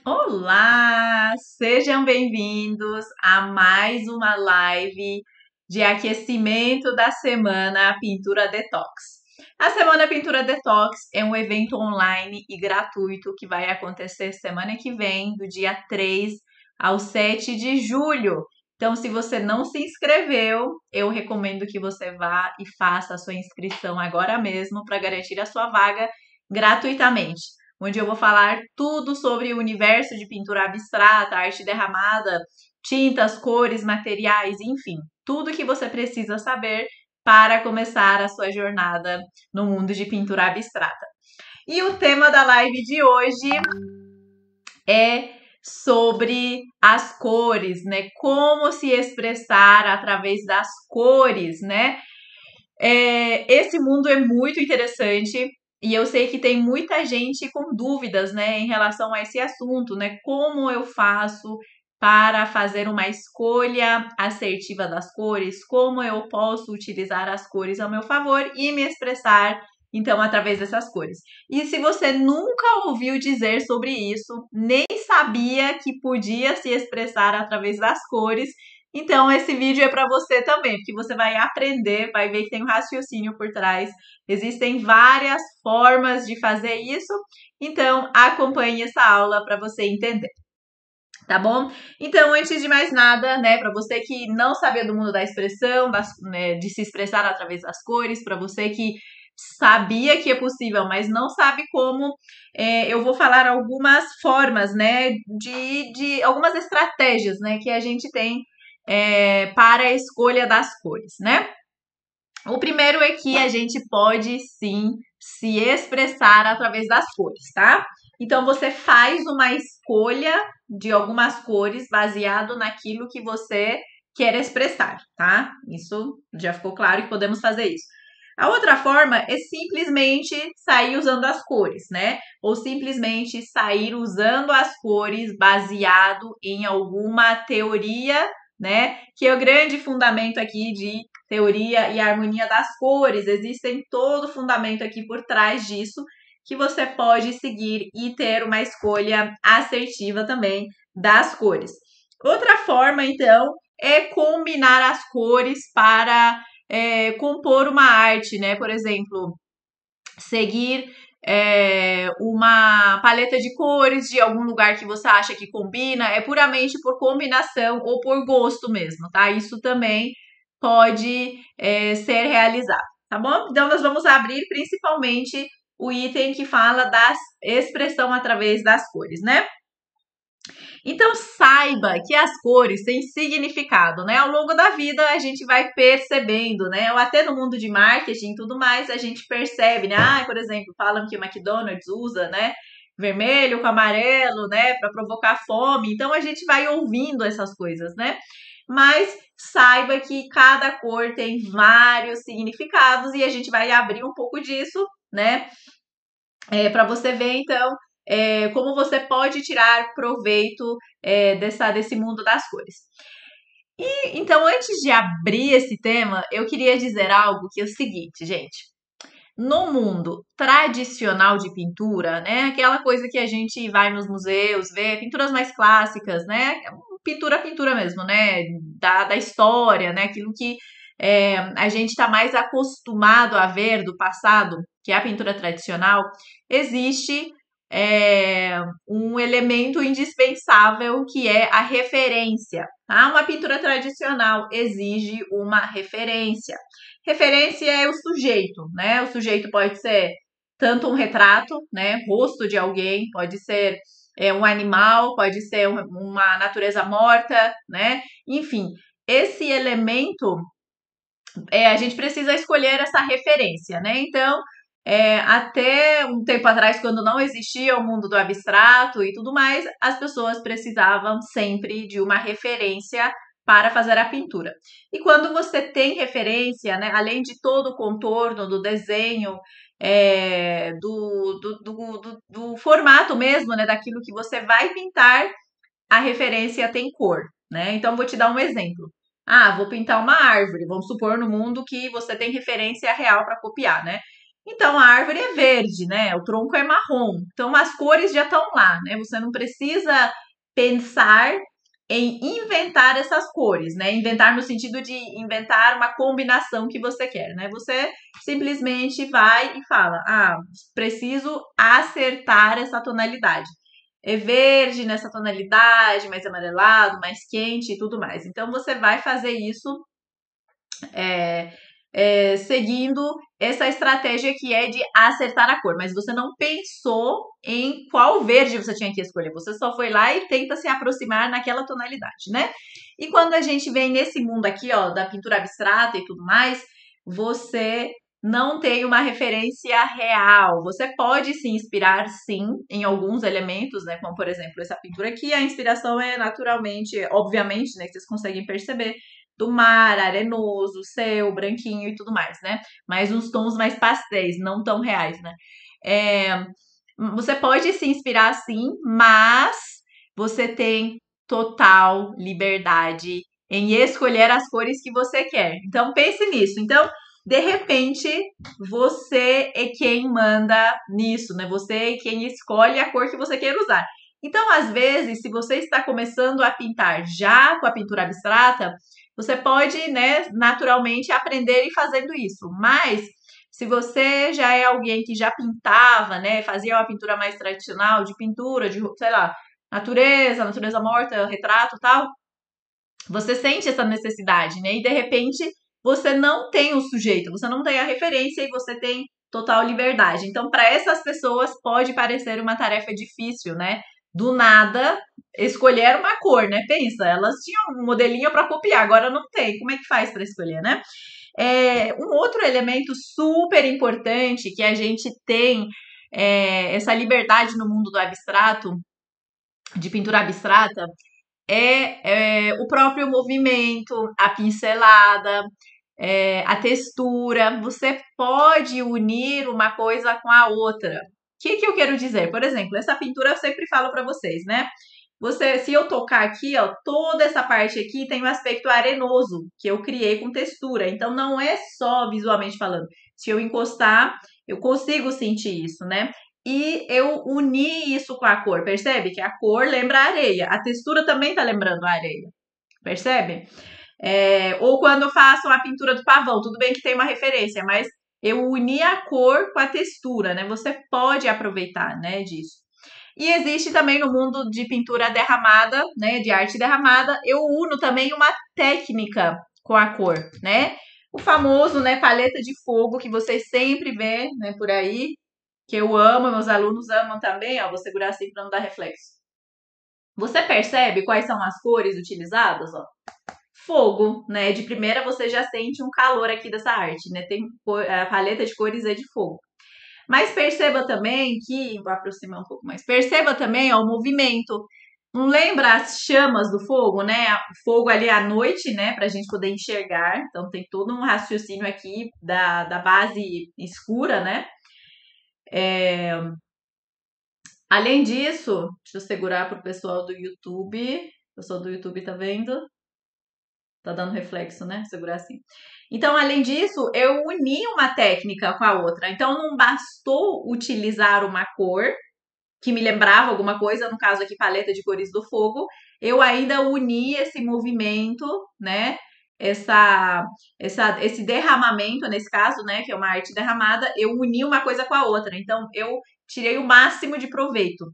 Olá! Sejam bem-vindos a mais uma live de aquecimento da Semana Pintura Detox. A Semana Pintura Detox é um evento online e gratuito que vai acontecer semana que vem, do dia 3 ao 7 de julho. Então, se você não se inscreveu, eu recomendo que você vá e faça a sua inscrição agora mesmo para garantir a sua vaga gratuitamente, onde eu vou falar tudo sobre o universo de pintura abstrata, arte derramada, tintas, cores, materiais, enfim, tudo que você precisa saber para começar a sua jornada no mundo de pintura abstrata. E o tema da live de hoje é sobre as cores, né? Como se expressar através das cores, né? Esse mundo é muito interessante. E eu sei que tem muita gente com dúvidas, né, em relação a esse assunto, né? Como eu faço para fazer uma escolha assertiva das cores? Como eu posso utilizar as cores ao meu favor e me expressar, então, através dessas cores? E se você nunca ouviu dizer sobre isso, nem sabia que podia se expressar através das cores, então esse vídeo é para você também, porque você vai aprender, vai ver que tem um raciocínio por trás. Existem várias formas de fazer isso, então acompanhe essa aula para você entender. Tá bom? Então, antes de mais nada, né, para você que não sabia do mundo da expressão, de se expressar através das cores, para você que sabia que é possível, mas não sabe como, eu vou falar algumas formas, né, de algumas estratégias, né, que a gente tem para a escolha das cores, né? O primeiro é que a gente pode sim se expressar através das cores, tá? Então você faz uma escolha de algumas cores baseado naquilo que você quer expressar, tá? Isso já ficou claro que podemos fazer isso. A outra forma é simplesmente sair usando as cores, né? Ou simplesmente sair usando as cores baseado em alguma teoria, né? Que é o grande fundamento aqui de teoria e harmonia das cores. Existem todo fundamento aqui por trás disso que você pode seguir e ter uma escolha assertiva também das cores. Outra forma, então, é combinar as cores para compor uma arte, né? Por exemplo, seguir uma paleta de cores de algum lugar que você acha que combina, é puramente por combinação ou por gosto mesmo, tá? Isso também pode ser realizado, tá bom? Então, nós vamos abrir principalmente o item que fala da expressão através das cores, né? Então, saiba que as cores têm significado, né? Ao longo da vida, a gente vai percebendo, né? Ou até no mundo de marketing e tudo mais, a gente percebe, né? Ah, por exemplo, falam que o McDonald's usa, né? Vermelho com amarelo, né? Para provocar fome. Então, a gente vai ouvindo essas coisas, né? Mas saiba que cada cor tem vários significados e a gente vai abrir um pouco disso, né? Para você ver, então, como você pode tirar proveito desse mundo das cores. E então, antes de abrir esse tema, eu queria dizer algo que é o seguinte, gente. No mundo tradicional de pintura, né, aquela coisa que a gente vai nos museus, vê pinturas mais clássicas, né, pintura mesmo, né, da história, né, aquilo que a gente está mais acostumado a ver do passado, que é a pintura tradicional, existe um elemento indispensável que é a referência. Tá? Uma pintura tradicional exige uma referência. Referência é o sujeito, né? O sujeito pode ser tanto um retrato, né? Rosto de alguém, pode ser um animal, pode ser uma natureza morta, né? Enfim, esse elemento a gente precisa escolher essa referência, né? Então, até um tempo atrás, quando não existia o mundo do abstrato e tudo mais, as pessoas precisavam sempre de uma referência para fazer a pintura. E quando você tem referência, né, além de todo o contorno do desenho, do formato mesmo, né, daquilo que você vai pintar, a referência tem cor, né? Então, vou te dar um exemplo. Ah, vou pintar uma árvore. Vamos supor no mundo que você tem referência real para copiar, né? Então a árvore é verde, né? O tronco é marrom. Então as cores já estão lá, né? Você não precisa pensar em inventar essas cores, né? Inventar no sentido de inventar uma combinação que você quer, né? Você simplesmente vai e fala: "Ah, preciso acertar essa tonalidade. É verde nessa tonalidade, mais amarelado, mais quente e tudo mais". Então você vai fazer isso é, seguindo essa estratégia que é de acertar a cor, mas você não pensou em qual verde você tinha que escolher, você só foi lá e tenta se aproximar naquela tonalidade, né? E quando a gente vem nesse mundo aqui, ó, da pintura abstrata e tudo mais, você não tem uma referência real. Você pode se inspirar, sim, em alguns elementos, né? Como, por exemplo, essa pintura aqui, a inspiração é naturalmente, obviamente, né? Que vocês conseguem perceber, do mar, arenoso, céu, branquinho e tudo mais, né? Mas uns tons mais pastéis, não tão reais, né? É, você pode se inspirar sim, mas você tem total liberdade em escolher as cores que você quer. Então pense nisso. Então, de repente, você é quem manda nisso, né? Você é quem escolhe a cor que você quer usar. Então, às vezes, se você está começando a pintar já com a pintura abstrata, você pode, né, naturalmente aprender e fazendo isso. Mas se você já é alguém que já pintava, né, fazia uma pintura mais tradicional de pintura, de, sei lá, natureza morta, retrato, tal, você sente essa necessidade, né? E de repente você não tem o sujeito, você não tem a referência e você tem total liberdade. Então, para essas pessoas pode parecer uma tarefa difícil, né? Do nada escolher uma cor, né? Pensa, elas tinham um modelinho para copiar, agora não tem. Como é que faz para escolher, né? Um outro elemento super importante que a gente tem essa liberdade no mundo do abstrato, de pintura abstrata, o próprio movimento, a pincelada, a textura. Você pode unir uma coisa com a outra. O que eu quero dizer? Por exemplo, essa pintura eu sempre falo para vocês, né? Se eu tocar aqui, ó, toda essa parte aqui tem um aspecto arenoso que eu criei com textura. Então não é só visualmente falando. Se eu encostar, eu consigo sentir isso, né? E eu uni isso com a cor, percebe? Que a cor lembra a areia. A textura também tá lembrando a areia, percebe? Ou quando eu faço a pintura do pavão, tudo bem que tem uma referência, mas eu uni a cor com a textura, né? Você pode aproveitar, né, disso. E existe também no mundo de pintura derramada, né, de arte derramada, eu uno também uma técnica com a cor, né? O famoso, né, paleta de fogo que vocês sempre vê, né, por aí, que eu amo, meus alunos amam também, ó, vou segurar assim para não dar reflexo. Você percebe quais são as cores utilizadas, ó? Fogo, né? De primeira você já sente um calor aqui dessa arte, né? Tem a paleta de cores é de fogo. Mas perceba também que, vou aproximar um pouco mais, perceba também ó, o movimento. Não lembra as chamas do fogo, né? O fogo ali à noite, né? Pra gente poder enxergar. Então tem todo um raciocínio aqui da base escura, né? Além disso, deixa eu segurar pro pessoal do YouTube. O pessoal do YouTube tá vendo? Tá dando reflexo, né? Segurar assim. Então, além disso, eu uni uma técnica com a outra. Então, não bastou utilizar uma cor que me lembrava alguma coisa, no caso aqui, paleta de cores do fogo, eu ainda uni esse movimento, né? Esse derramamento, nesse caso, né? Que é uma arte derramada, eu uni uma coisa com a outra. Então, eu tirei o máximo de proveito.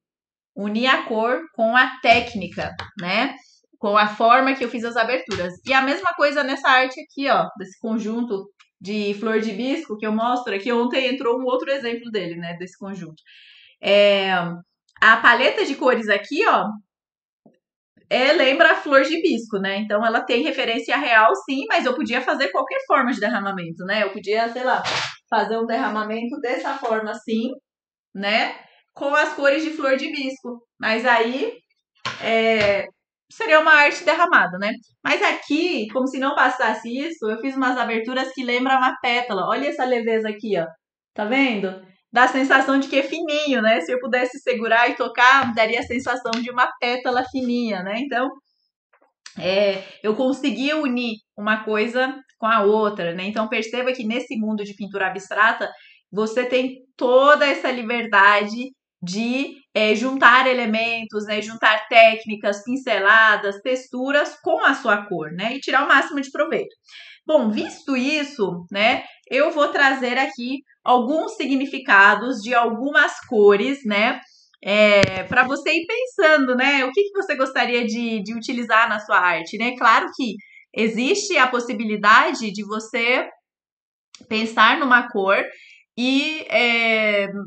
Uni a cor com a técnica, né? Com a forma que eu fiz as aberturas. E a mesma coisa nessa arte aqui, ó, desse conjunto de flor de hibisco que eu mostro aqui. Ontem entrou um outro exemplo dele, né, desse conjunto. A paleta de cores aqui, ó, lembra a flor de hibisco, né? Então ela tem referência real, sim, mas eu podia fazer qualquer forma de derramamento, né? Eu podia, sei lá, fazer um derramamento dessa forma assim, né? Com as cores de flor de hibisco. Mas aí seria uma arte derramada, né? Mas aqui, como se não bastasse isso, eu fiz umas aberturas que lembram uma pétala. Olha essa leveza aqui, ó. Tá vendo? Dá a sensação de que é fininho, né? Se eu pudesse segurar e tocar, daria a sensação de uma pétala fininha, né? Então, eu consegui unir uma coisa com a outra, né? Então, perceba que nesse mundo de pintura abstrata, você tem toda essa liberdade de juntar elementos, né, juntar técnicas, pinceladas, texturas com a sua cor, né, e tirar o máximo de proveito. Bom, visto isso, né, eu vou trazer aqui alguns significados de algumas cores, né, para você ir pensando, né, o que você gostaria de utilizar na sua arte, né? Claro que existe a possibilidade de você pensar numa cor e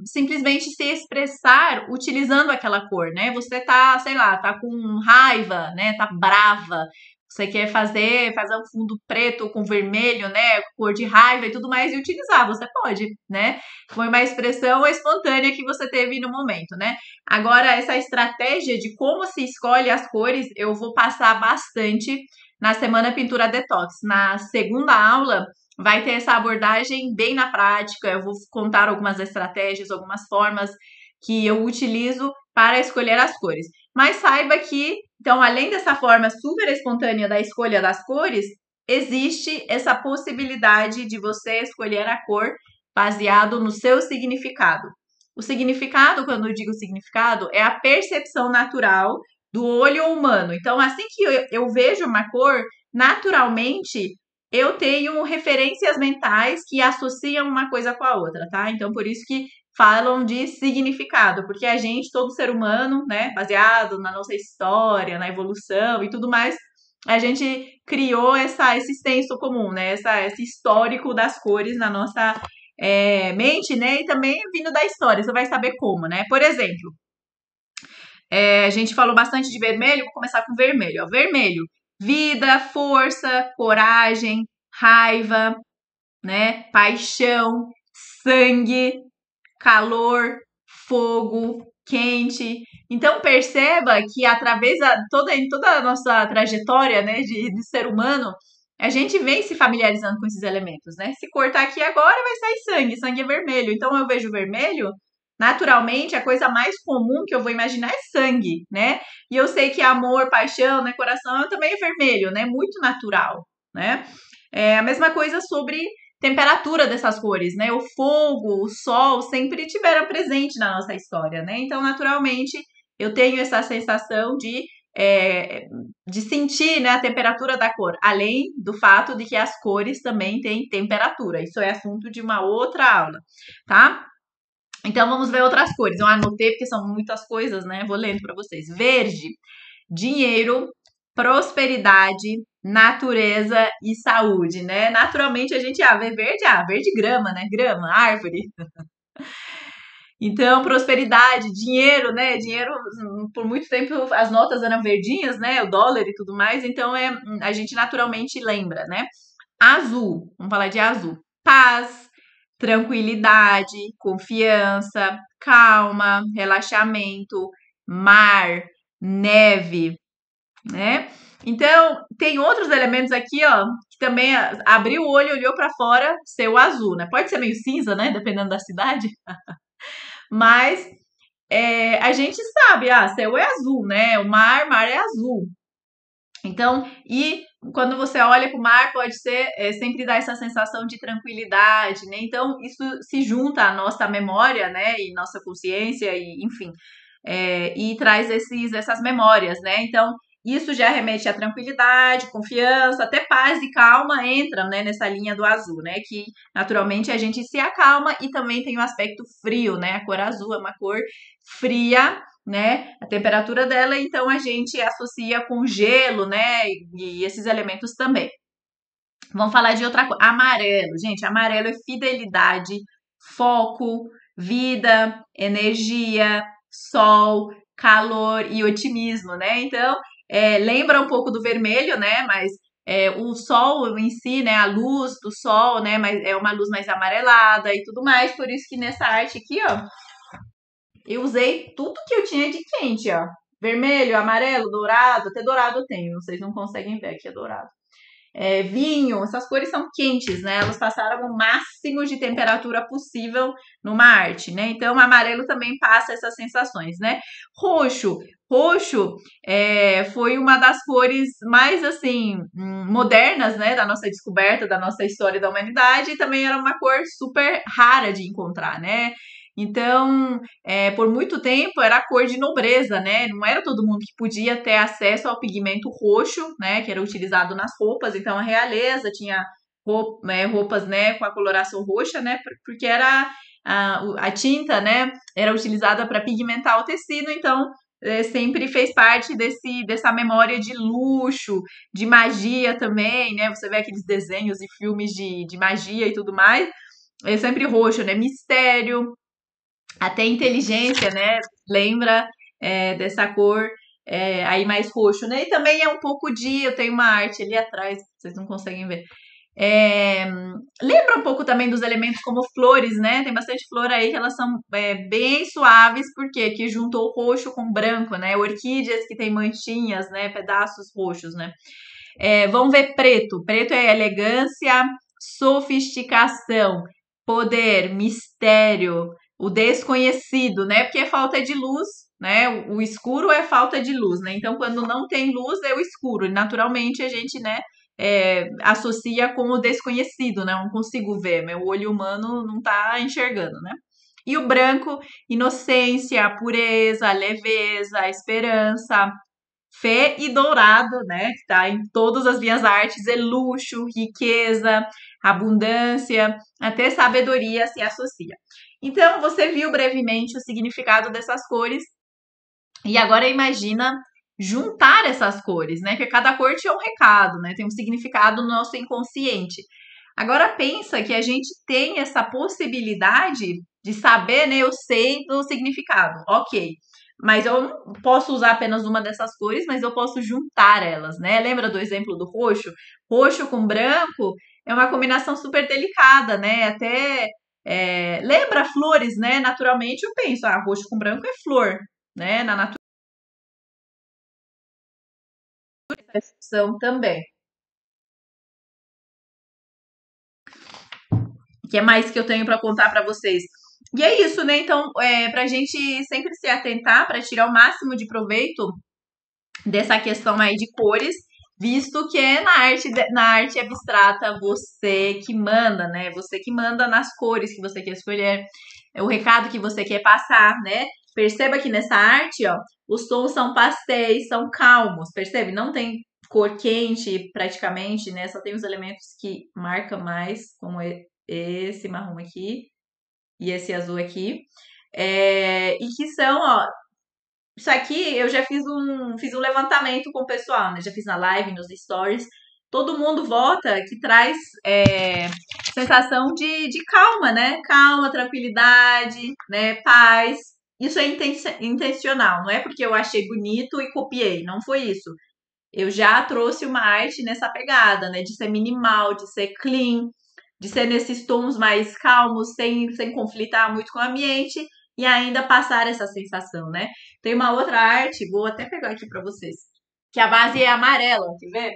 simplesmente se expressar utilizando aquela cor, né? Você tá, sei lá, tá com raiva, né? Tá brava. Você quer fazer um fundo preto com vermelho, né? Cor de raiva e tudo mais e utilizar. Você pode, né? Foi uma expressão espontânea que você teve no momento, né? Agora, essa estratégia de como se escolhe as cores, eu vou passar bastante na Semana Pintura Detox. Na segunda aula, vai ter essa abordagem bem na prática. Eu vou contar algumas estratégias, algumas formas que eu utilizo para escolher as cores. Mas saiba que, então, além dessa forma super espontânea da escolha das cores, existe essa possibilidade de você escolher a cor baseado no seu significado. O significado, quando eu digo significado, é a percepção natural do olho humano. Então, assim que eu vejo uma cor, naturalmente eu tenho referências mentais que associam uma coisa com a outra, tá? Então, por isso que falam de significado, porque a gente, todo ser humano, né, baseado na nossa história, na evolução e tudo mais, a gente criou esse senso comum, né, esse histórico das cores na nossa mente, né, e também vindo da história, você vai saber como, né? Por exemplo, a gente falou bastante de vermelho, vou começar com vermelho, ó. Vermelho, vida, força, coragem, raiva, né? Paixão, sangue, calor, fogo, quente. Então perceba que através em toda a nossa trajetória, né, de ser humano, a gente vem se familiarizando com esses elementos, né? Se cortar aqui agora vai sair sangue, sangue é vermelho. Então eu vejo vermelho, naturalmente a coisa mais comum que eu vou imaginar é sangue, né? E eu sei que amor, paixão, né, coração também é vermelho, né? Muito natural, né? É a mesma coisa sobre temperatura dessas cores, né? O fogo, o sol sempre tiveram presente na nossa história, né? Então, naturalmente, eu tenho essa sensação de sentir, né, a temperatura da cor, além do fato de que as cores também têm temperatura. Isso é assunto de uma outra aula, tá? Então, vamos ver outras cores. Eu anotei porque são muitas coisas, né? Vou lendo para vocês. Verde, dinheiro, prosperidade, natureza e saúde, né? Naturalmente a gente vê verde, verde grama, né? Grama, árvore. Então, prosperidade, dinheiro, né? Dinheiro, por muito tempo as notas eram verdinhas, né? O dólar e tudo mais, então a gente naturalmente lembra, né? Azul, vamos falar de azul. Paz, tranquilidade, confiança, calma, relaxamento, mar, neve, né? Então, tem outros elementos aqui, ó, que também abriu o olho, olhou para fora, ser o azul, né? Pode ser meio cinza, né? Dependendo da cidade. Mas a gente sabe, céu é azul, né? O mar é azul. Então, e quando você olha para o mar, pode ser sempre dar essa sensação de tranquilidade, né? Então, isso se junta à nossa memória, né? E nossa consciência, e enfim, e traz essas memórias, né? Então, isso já remete à tranquilidade, confiança, até paz e calma entra, né, nessa linha do azul, né? Que naturalmente a gente se acalma e também tem o aspecto frio, né? A cor azul é uma cor fria, né? A temperatura dela, então a gente associa com gelo, né? E esses elementos também. Vamos falar de outra coisa. Amarelo, gente, amarelo é fidelidade, foco, vida, energia, sol, calor e otimismo, né? Então, lembra um pouco do vermelho, né? Mas o sol em si, né? A luz do sol, né? Mas é uma luz mais amarelada e tudo mais. Por isso que nessa arte aqui, ó, eu usei tudo que eu tinha de quente, ó. Vermelho, amarelo, dourado, até dourado eu tenho. Vocês não conseguem ver aqui, é dourado. vinho, essas cores são quentes, né? Elas passaram o máximo de temperatura possível numa arte, né? Então, o amarelo também passa essas sensações, né? Roxo. Roxo foi uma das cores mais, assim, modernas, né? Da nossa descoberta, da nossa história da humanidade. E também era uma cor super rara de encontrar, né? Então, por muito tempo era a cor de nobreza, né? Não era todo mundo que podia ter acesso ao pigmento roxo, né? Que era utilizado nas roupas. Então, a realeza tinha roupas, né, com a coloração roxa, né? Porque era a tinta, né? Era utilizada para pigmentar o tecido. Então, sempre fez parte dessa memória de luxo, de magia também, né? Você vê aqueles desenhos e filmes de magia e tudo mais. É sempre roxo, né? Mistério. Até inteligência, né? Lembra dessa cor aí mais roxo, né? E também é um pouco eu tenho uma arte ali atrás, vocês não conseguem ver. Lembra um pouco também dos elementos como flores, né? Tem bastante flor aí que elas são bem suaves, porque que juntou roxo com branco, né? Orquídeas que tem manchinhas, né? Pedaços roxos, né? Vamos ver preto. Preto é elegância, sofisticação, poder, mistério, o desconhecido, né? Porque é falta de luz, né? O escuro é falta de luz, né? Então, quando não tem luz, é o escuro. E, naturalmente, a gente, né, associa com o desconhecido, né? Eu não consigo ver, meu olho humano não tá enxergando, né? E o branco, inocência, pureza, leveza, esperança, fé e dourado, né? Que tá em todas as minhas artes, é luxo, riqueza, abundância, até sabedoria se associa. Então, você viu brevemente o significado dessas cores e agora imagina juntar essas cores, né? Porque cada cor tinha um recado, né? Tem um significado no nosso inconsciente. Agora pensa que a gente tem essa possibilidade de saber, né? Eu sei do significado, ok. Mas eu não posso usar apenas uma dessas cores, mas eu posso juntar elas, né? Lembra do exemplo do roxo? Roxo com branco é uma combinação super delicada, né? Até lembra flores, né? Naturalmente eu penso, roxo com branco é flor, né? Na natureza também. O que é mais que eu tenho para contar para vocês? E é isso, né? Então, para a gente sempre se atentar para tirar o máximo de proveito dessa questão aí de cores, visto que é na arte abstrata você que manda, né? Você que manda nas cores que você quer escolher, o recado que você quer passar, né? Perceba que nessa arte, ó, os tons são pastéis, são calmos, percebe? Não tem cor quente praticamente, né? Só tem os elementos que marcam mais, como esse marrom aqui e esse azul aqui. E que são, ó, isso aqui eu já fiz um levantamento com o pessoal, né? Já fiz na live, nos stories. Todo mundo vota que traz sensação de calma, né? Calma, tranquilidade, né? Paz. Isso é intencional, não é porque eu achei bonito e copiei, não foi isso. Eu já trouxe uma arte nessa pegada, né? De ser minimal, de ser clean, de ser nesses tons mais calmos, sem conflitar muito com o ambiente e ainda passar essa sensação, né? Tem uma outra arte, vou até pegar aqui para vocês, que a base é amarela, quer ver?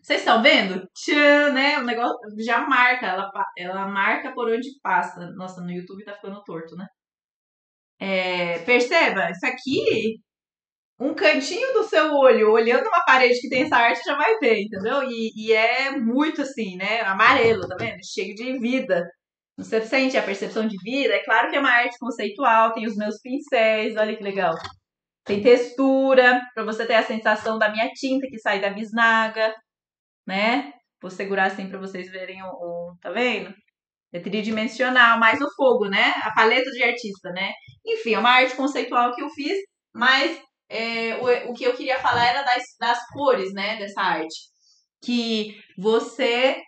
Vocês estão vendo? Tchan, né? O negócio já marca, ela marca por onde passa. Nossa, no YouTube tá ficando torto, né? Perceba, isso aqui um cantinho do seu olho, olhando uma parede que tem essa arte, já vai ver, entendeu? E é muito assim, né? Amarelo, tá vendo? Cheio de vida. Você sente a percepção de vida? É claro que é uma arte conceitual, tem os meus pincéis, olha que legal. Tem textura, pra você ter a sensação da minha tinta que sai da bisnaga, né? Vou segurar assim pra vocês verem tá vendo? É tridimensional, mais o fogo, né? A paleta de artista, né? Enfim, é uma arte conceitual que eu fiz, mas o que eu queria falar era das cores, né? Dessa arte. Que você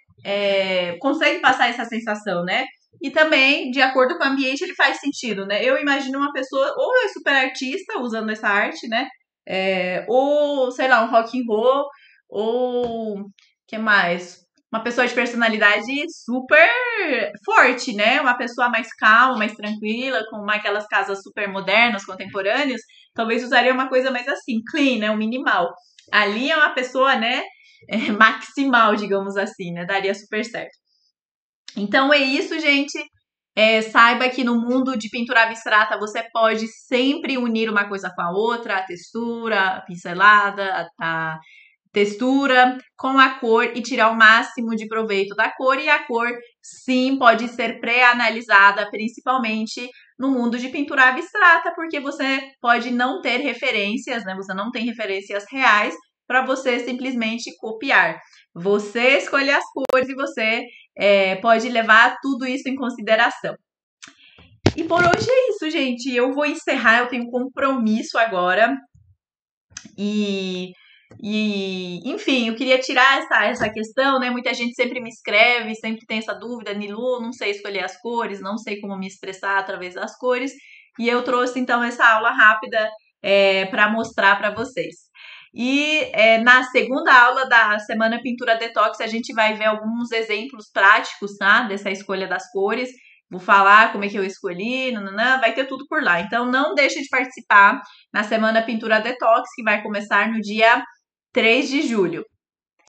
consegue passar essa sensação, né? E também, de acordo com o ambiente, ele faz sentido, né? Eu imagino uma pessoa, ou é super artista usando essa arte, né? Ou, sei lá, um rock and roll, ou que mais? uma pessoa de personalidade super forte, né? Uma pessoa mais calma, mais tranquila, com aquelas casas super modernas, contemporâneas, talvez usaria uma coisa mais assim, clean, né? O minimal. Ali é uma pessoa, né? Maximal, digamos assim, né? Daria super certo. Então é isso, gente. Saiba que no mundo de pintura abstrata você pode sempre unir uma coisa com a outra, a textura, a pincelada, a textura com a cor e tirar o máximo de proveito da cor. E a cor, sim, pode ser pré-analisada, principalmente no mundo de pintura abstrata, porque você pode não ter referências, né? Você não tem referências reais para você simplesmente copiar. Você escolhe as cores e você pode levar tudo isso em consideração. E por hoje é isso, gente. Eu vou encerrar, eu tenho um compromisso agora. Enfim, eu queria tirar essa questão, né? Muita gente sempre me escreve, sempre tem essa dúvida, Nilu, não sei escolher as cores, não sei como me expressar através das cores. E eu trouxe, então, essa aula rápida para mostrar para vocês. E na segunda aula da Semana Pintura Detox, a gente vai ver alguns exemplos práticos, tá? Dessa escolha das cores. Vou falar como é que eu escolhi, nananã, vai ter tudo por lá. Então, não deixe de participar na Semana Pintura Detox, que vai começar no dia 3 de julho.